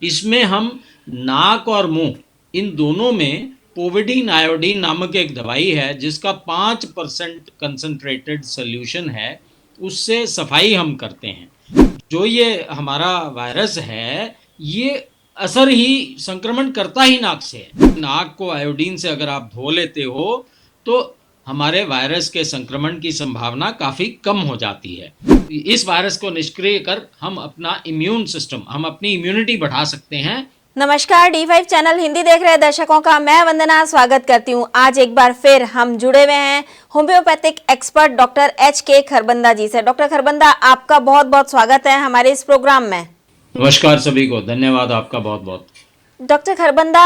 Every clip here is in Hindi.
इसमें हम नाक और मुंह इन दोनों में पोविडीन आयोडीन नामक एक दवाई है जिसका 5% कंसंट्रेटेड सोल्यूशन है, उससे सफाई हम करते हैं। जो ये हमारा वायरस है, ये असर ही संक्रमण करता ही नाक से है। नाक को आयोडीन से अगर आप धो लेते हो तो हमारे वायरस के संक्रमण की संभावना काफ़ी कम हो जाती है। इस वायरस को निष्क्रिय कर हम अपना इम्यून सिस्टम, हम अपनी इम्यूनिटी बढ़ा सकते हैं। नमस्कार, D5 चैनल हिंदी देख रहे दर्शकों का मैं वंदना स्वागत करती हूं। आज एक बार फिर हम जुड़े हुए हैं homeopathic expert doctor HK Kharbanda ji से। डॉक्टर खरबंदा, आपका बहुत बहुत स्वागत है हमारे इस प्रोग्राम में। नमस्कार सभी को, धन्यवाद आपका बहुत बहुत। डॉक्टर खरबंदा,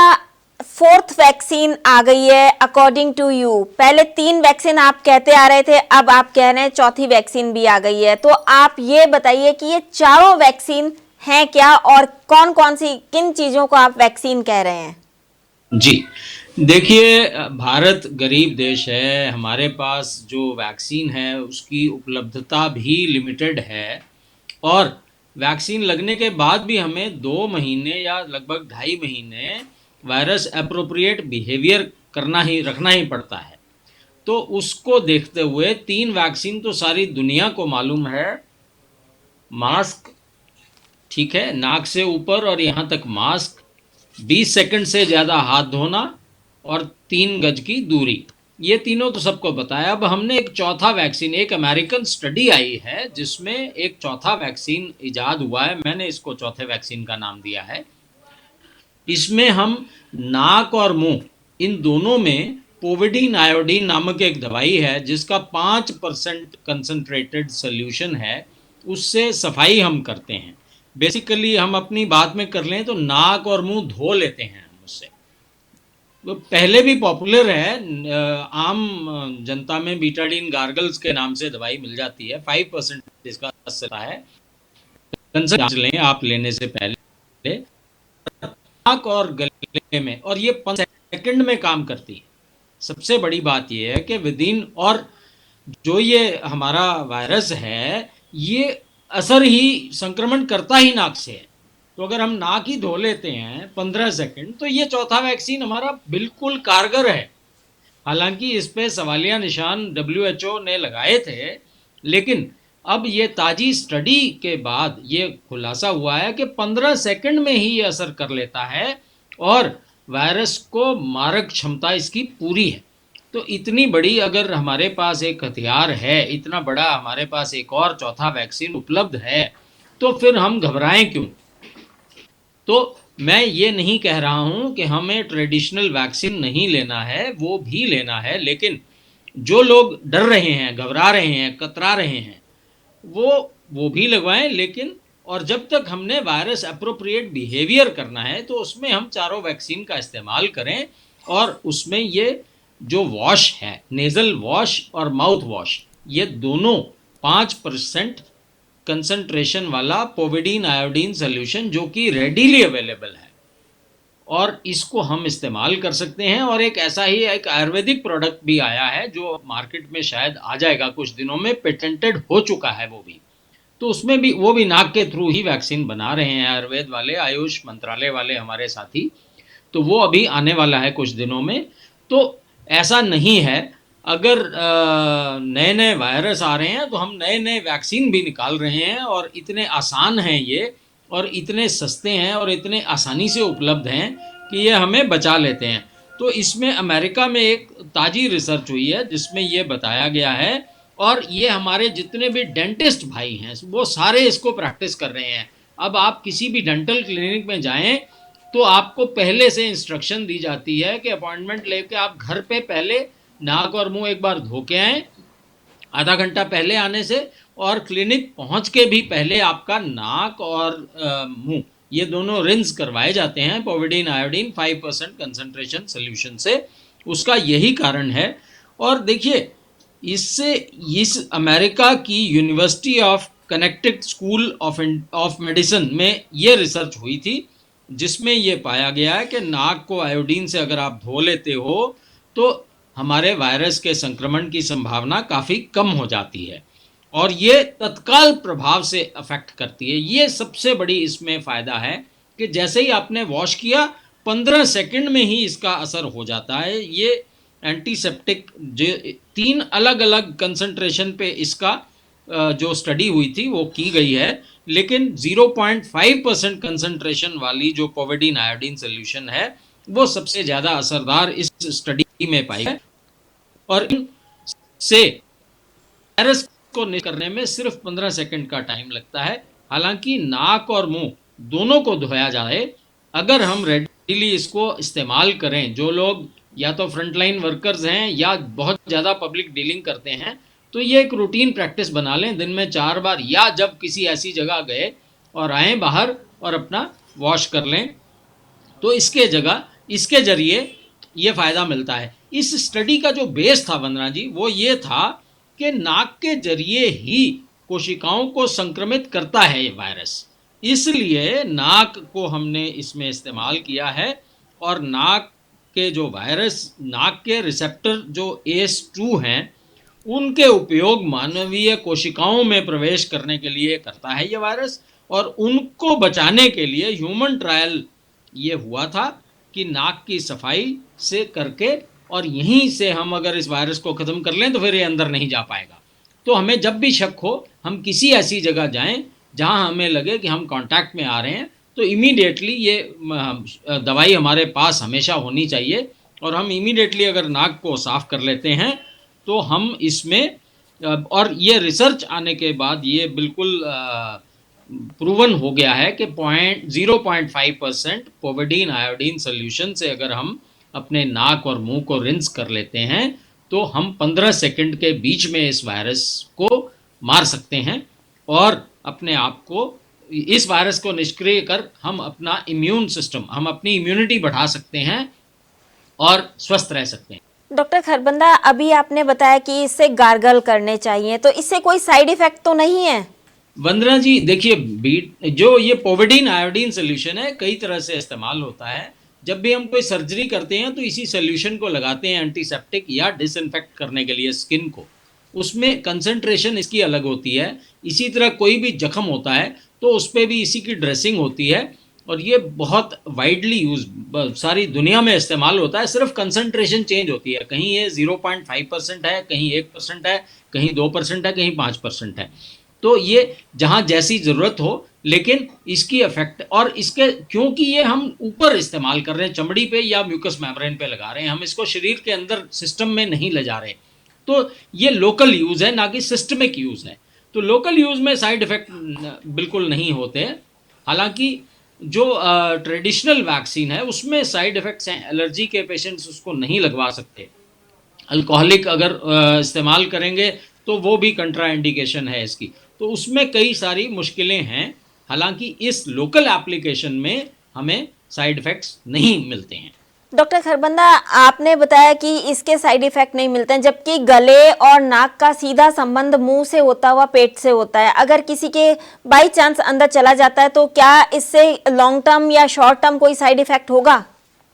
4th वैक्सीन आ गई है अकॉर्डिंग टू यू। पहले 3 वैक्सीन आप कहते आ रहे थे, अब आप कह रहे हैं 4थी वैक्सीन भी आ गई है। तो आप ये बताइए कि ये चारों वैक्सीन हैं क्या और कौन कौन सी, किन चीजों को आप वैक्सीन कह रहे हैं? जी, देखिए, भारत गरीब देश है, हमारे पास जो वैक्सीन है उसकी उपलब्धता भी लिमिटेड है और वैक्सीन लगने के बाद भी हमें 2 महीने या लगभग 2.5 महीने वायरस एप्रोप्रिएट बिहेवियर रखना ही पड़ता है। तो उसको देखते हुए 3 वैक्सीन तो सारी दुनिया को मालूम है। मास्क, ठीक है, नाक से ऊपर और यहाँ तक मास्क, 20 सेकंड से ज़्यादा हाथ धोना और 3 गज की दूरी, ये तीनों तो सबको बताया। अब हमने एक चौथा वैक्सीन, एक अमेरिकन स्टडी आई है जिसमें एक चौथा वैक्सीन इजाद हुआ है, मैंने इसको चौथे वैक्सीन का नाम दिया है। इसमें हम नाक और मुंह इन दोनों में पोविडीन आयोडीन नामक एक दवाई है जिसका 5% कंसंट्रेटेड सोल्यूशन है, उससे सफाई हम करते हैं। बेसिकली हम अपनी बात में कर लें तो नाक और मुंह धो लेते हैं हम उससे। वो पहले भी पॉपुलर है, आम जनता में बीटाडीन गार्गल्स के नाम से दवाई मिल जाती है, 5% इसका असर है। कंसल्ट लें आप लेने से पहले, नाक और गले में, और ये 5 सेकंड में काम करती है। सबसे बड़ी बात ये है कि विदिन, और जो ये हमारा वायरस है ये असर ही संक्रमण करता ही नाक से है। तो अगर हम नाक ही धो लेते हैं 15 सेकंड तो ये चौथा वैक्सीन हमारा बिल्कुल कारगर है। हालांकि इस पे सवालिया निशान WHO ने लगाए थे, लेकिन अब ये ताजी स्टडी के बाद ये खुलासा हुआ है कि 15 सेकंड में ही ये असर कर लेता है और वायरस को मारक क्षमता इसकी पूरी है। तो इतनी बड़ी अगर हमारे पास एक हथियार है, इतना बड़ा हमारे पास एक और चौथा वैक्सीन उपलब्ध है, तो फिर हम घबराएं क्यों? तो मैं ये नहीं कह रहा हूं कि हमें ट्रेडिशनल वैक्सीन नहीं लेना है, वो भी लेना है, लेकिन जो लोग डर रहे हैं, घबरा रहे हैं, कतरा रहे हैं, वो भी लगवाएं। लेकिन और जब तक हमने वायरस एप्रोप्रिएट बिहेवियर करना है तो उसमें हम चारों वैक्सीन का इस्तेमाल करें। और उसमें ये जो वॉश है, नेज़ल वॉश और माउथ वॉश, ये दोनों 5% कंसंट्रेशन वाला पोविडीन आयोडीन सोल्यूशन जो कि रेडीली अवेलेबल है, और इसको हम इस्तेमाल कर सकते हैं। और एक ऐसा ही एक आयुर्वेदिक प्रोडक्ट भी आया है जो मार्केट में शायद आ जाएगा कुछ दिनों में, पेटेंटेड हो चुका है वो भी। तो उसमें भी वो भी नाक के थ्रू ही वैक्सीन बना रहे हैं आयुर्वेद वाले, आयुष मंत्रालय वाले हमारे साथी। तो वो अभी आने वाला है कुछ दिनों में। तो ऐसा नहीं है, अगर नए नए वायरस आ रहे हैं तो हम नए नए वैक्सीन भी निकाल रहे हैं, और इतने आसान हैं ये, और इतने सस्ते हैं और इतने आसानी से उपलब्ध हैं कि ये हमें बचा लेते हैं। तो इसमें अमेरिका में एक ताज़ी रिसर्च हुई है जिसमें ये बताया गया है, और ये हमारे जितने भी डेंटिस्ट भाई हैं वो सारे इसको प्रैक्टिस कर रहे हैं। अब आप किसी भी डेंटल क्लिनिक में जाएं तो आपको पहले से इंस्ट्रक्शन दी जाती है कि अपॉइंटमेंट लेके आप घर पे पहले नाक और मुंह एक बार धो के आएँ, आधा घंटा पहले आने से, और क्लिनिक पहुंच के भी पहले आपका नाक और मुंह ये दोनों रिंस करवाए जाते हैं पोविडीन आयोडीन 5% कंसंट्रेशन सोल्यूशन से। उसका यही कारण है। और देखिए, इससे इस अमेरिका की university of connected school of medicine में ये रिसर्च हुई थी जिसमें ये पाया गया है कि नाक को आयोडीन से अगर आप धो लेते हो तो हमारे वायरस के संक्रमण की संभावना काफ़ी कम हो जाती है, और ये तत्काल प्रभाव से अफेक्ट करती है। ये सबसे बड़ी इसमें फ़ायदा है कि जैसे ही आपने वॉश किया 15 सेकंड में ही इसका असर हो जाता है। ये एंटीसेप्टिक जो 3 अलग अलग कंसंट्रेशन पे इसका जो स्टडी हुई थी वो की गई है, लेकिन 0.5% कंसंट्रेशन वाली जो पोविडीन आयोडीन सोल्यूशन है वो सबसे ज़्यादा असरदार इस स्टडी में पाई है। और से वायरस को निष्क्रिय करने में सिर्फ 15 सेकंड का टाइम लगता है। हालांकि नाक और मुंह दोनों को धोया जाए, अगर हम रेडिली इसको इस्तेमाल करें, जो लोग या तो फ्रंटलाइन वर्कर्स हैं या बहुत ज़्यादा पब्लिक डीलिंग करते हैं, तो ये एक रूटीन प्रैक्टिस बना लें दिन में 4 बार, या जब किसी ऐसी जगह गए और आए बाहर और अपना वॉश कर लें, तो इसके जरिए ये फ़ायदा मिलता है। इस स्टडी का जो बेस था वंदना जी, वो ये था कि नाक के जरिए ही कोशिकाओं को संक्रमित करता है ये वायरस, इसलिए नाक को हमने इसमें इस्तेमाल किया है। और नाक के जो वायरस, नाक के रिसेप्टर जो ACE2 हैं, उनके उपयोग मानवीय कोशिकाओं में प्रवेश करने के लिए करता है ये वायरस। और उनको बचाने के लिए ह्यूमन ट्रायल ये हुआ था कि नाक की सफाई से करके, और यहीं से हम अगर इस वायरस को ख़त्म कर लें तो फिर ये अंदर नहीं जा पाएगा। तो हमें जब भी शक हो, हम किसी ऐसी जगह जाएं जहां हमें लगे कि हम कांटेक्ट में आ रहे हैं, तो इमीडिएटली ये दवाई हमारे पास हमेशा होनी चाहिए। और हम इमीडिएटली अगर नाक को साफ़ कर लेते हैं तो हम इसमें और ये रिसर्च आने के बाद ये बिल्कुल प्रूवन हो गया है कि 0.5% पोविडीन आयोडीन सोल्यूशन से अगर हम अपने नाक और मुंह को रिंस कर लेते हैं तो हम 15 सेकंड के बीच में इस वायरस को मार सकते हैं, और अपने आप को, इस वायरस को निष्क्रिय कर हम अपना इम्यून सिस्टम, हम अपनी इम्यूनिटी बढ़ा सकते हैं और स्वस्थ रह सकते हैं। डॉक्टर खरबंदा, अभी आपने बताया कि इससे गार्गल करने चाहिए, तो इससे कोई साइड इफेक्ट तो नहीं है? वंदना जी देखिए, जो ये पोविडीन आयोडीन सोल्यूशन है कई तरह से इस्तेमाल होता है। जब भी हम कोई सर्जरी करते हैं तो इसी सोल्यूशन को लगाते हैं एंटीसेप्टिक या डिसइंफेक्ट करने के लिए स्किन को, उसमें कंसंट्रेशन इसकी अलग होती है। इसी तरह कोई भी जख्म होता है तो उस पर भी इसी की ड्रेसिंग होती है, और ये बहुत वाइडली यूज सारी दुनिया में इस्तेमाल होता है। सिर्फ कंसंट्रेशन चेंज होती है, कहीं ये 0.5% है, कहीं 1% है, कहीं 2% है, कहीं 5% है। तो ये जहाँ जैसी ज़रूरत हो, लेकिन इसकी इफेक्ट, और इसके क्योंकि ये हम ऊपर इस्तेमाल कर रहे हैं, चमड़ी पे या म्यूकस मेम्ब्रेन पे लगा रहे हैं, हम इसको शरीर के अंदर सिस्टम में नहीं ले जा रहे, तो ये लोकल यूज़ है, ना कि सिस्टमिक यूज़ है। तो लोकल यूज़ में साइड इफ़ेक्ट बिल्कुल नहीं होते। हालांकि जो ट्रेडिशनल वैक्सीन है उसमें साइड इफ़ेक्ट्स हैं, एलर्जी के पेशेंट्स उसको नहीं लगवा सकते। अल्कोहलिक अगर इस्तेमाल करेंगे तो वो भी कंट्रा इंडिकेशन है इसकी, तो उसमें कई सारी मुश्किलें हैं। हालांकि इस लोकल एप्लीकेशन में हमें साइड इफ़ेक्ट्स नहीं मिलते हैं। डॉक्टर खरबंदा, आपने बताया कि इसके साइड इफेक्ट नहीं मिलते हैं, जबकि गले और नाक का सीधा संबंध मुंह से होता हुआ पेट से होता है। अगर किसी के बाई चांस अंदर चला जाता है तो क्या इससे लॉन्ग टर्म या शॉर्ट टर्म कोई साइड इफेक्ट होगा?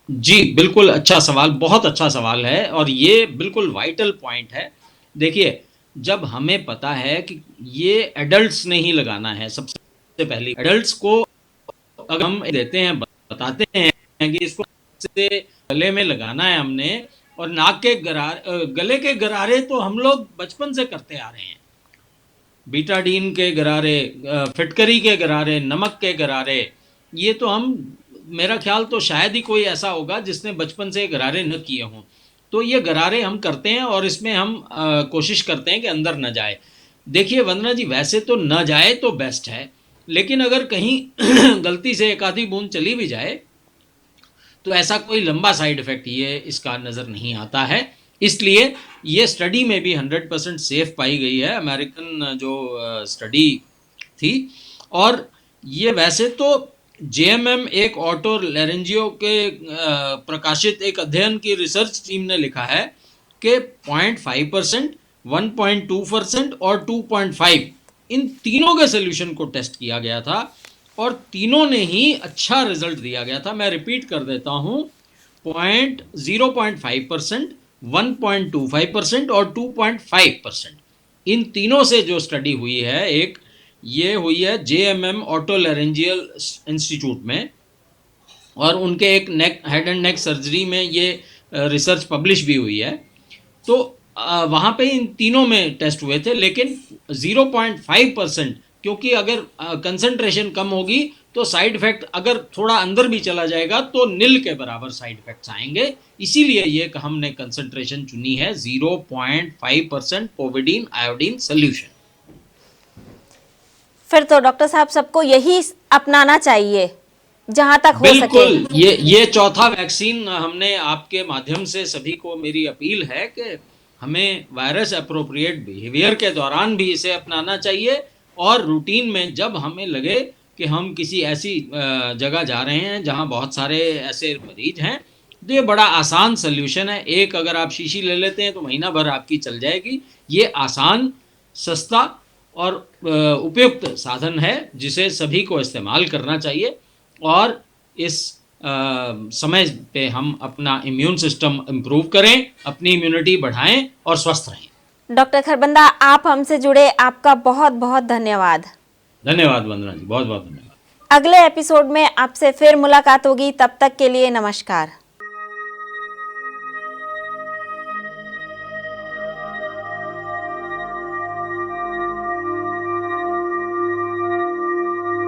जी बिल्कुल, अच्छा सवाल, बहुत अच्छा सवाल है, और ये बिल्कुल वाइटल पॉइंट है। देखिए, जब हमें पता है कि ये एडल्ट्स ने ही लगाना है, सबसे पहले एडल्ट्स को अगर हम देते हैं, बताते हैं कि इसको से गले में लगाना है हमने, और नाक के गले के गरारे तो हम लोग बचपन से करते आ रहे हैं, बीटाडीन के गरारे, फिटकरी के गरारे, नमक के गरारे, ये तो हम, मेरा ख्याल तो शायद ही कोई ऐसा होगा जिसने बचपन से गरारे न किए हों। तो ये गरारे हम करते हैं और इसमें हम कोशिश करते हैं कि अंदर न जाए। देखिए वंदना जी, वैसे तो न जाए तो बेस्ट है, लेकिन अगर कहीं गलती से एक आधी बूंद चली भी जाए तो ऐसा कोई लंबा साइड इफ़ेक्ट ये इसका नज़र नहीं आता है। इसलिए ये स्टडी में भी 100% सेफ पाई गई है, अमेरिकन जो स्टडी थी। और ये वैसे तो JMM एक ऑटो लैरेंजियो के प्रकाशित एक अध्ययन की रिसर्च टीम ने लिखा है कि 0.5%, 1.2% और 2.5 इन तीनों के सोल्यूशन को टेस्ट किया गया था, और तीनों ने ही अच्छा रिजल्ट दिया गया था। मैं रिपीट कर देता हूँ, 0.5%, 1.25% और 2.5%, इन तीनों से जो स्टडी हुई है, एक ये हुई है JMM ऑटो लैरेंजियल इंस्टीट्यूट में, और उनके एक हेड एंड नेक सर्जरी में ये रिसर्च पब्लिश भी हुई है। तो वहाँ पे इन तीनों में टेस्ट हुए थे, लेकिन 0.5%, क्योंकि अगर कंसंट्रेशन कम होगी तो साइड इफेक्ट अगर थोड़ा अंदर भी चला जाएगा तो नील के बराबर साइड इफेक्ट्स आएंगे। इसीलिए ये हमने कंसंट्रेशन चुनी है 0.5% पोविडीन आयोडीन सोल्यूशन। फिर तो डॉक्टर साहब सबको यही अपनाना चाहिए जहां तक हो सके। बिल्कुल, ये चौथा वैक्सीन हमने आपके माध्यम से सभी को मेरी अपील है कि हमें वायरस अप्रोप्रिएट बिहेवियर के दौरान भी इसे अपनाना चाहिए, और रूटीन में जब हमें लगे कि हम किसी ऐसी जगह जा रहे हैं जहां बहुत सारे ऐसे मरीज हैं, तो ये बड़ा आसान सोल्यूशन है। एक अगर आप शीशी ले लेते हैं तो महीना भर आपकी चल जाएगी। ये आसान, सस्ता और उपयुक्त साधन है जिसे सभी को इस्तेमाल करना चाहिए, और इस समय पे हम अपना इम्यून सिस्टम इम्प्रूव करें, अपनी इम्यूनिटी बढ़ाएं और स्वस्थ रहें। डॉक्टर खरबंदा, आप हमसे जुड़े, आपका बहुत बहुत धन्यवाद। धन्यवाद वंदना जी, बहुत बहुत धन्यवाद। अगले एपिसोड में आपसे फिर मुलाकात होगी, तब तक के लिए नमस्कार।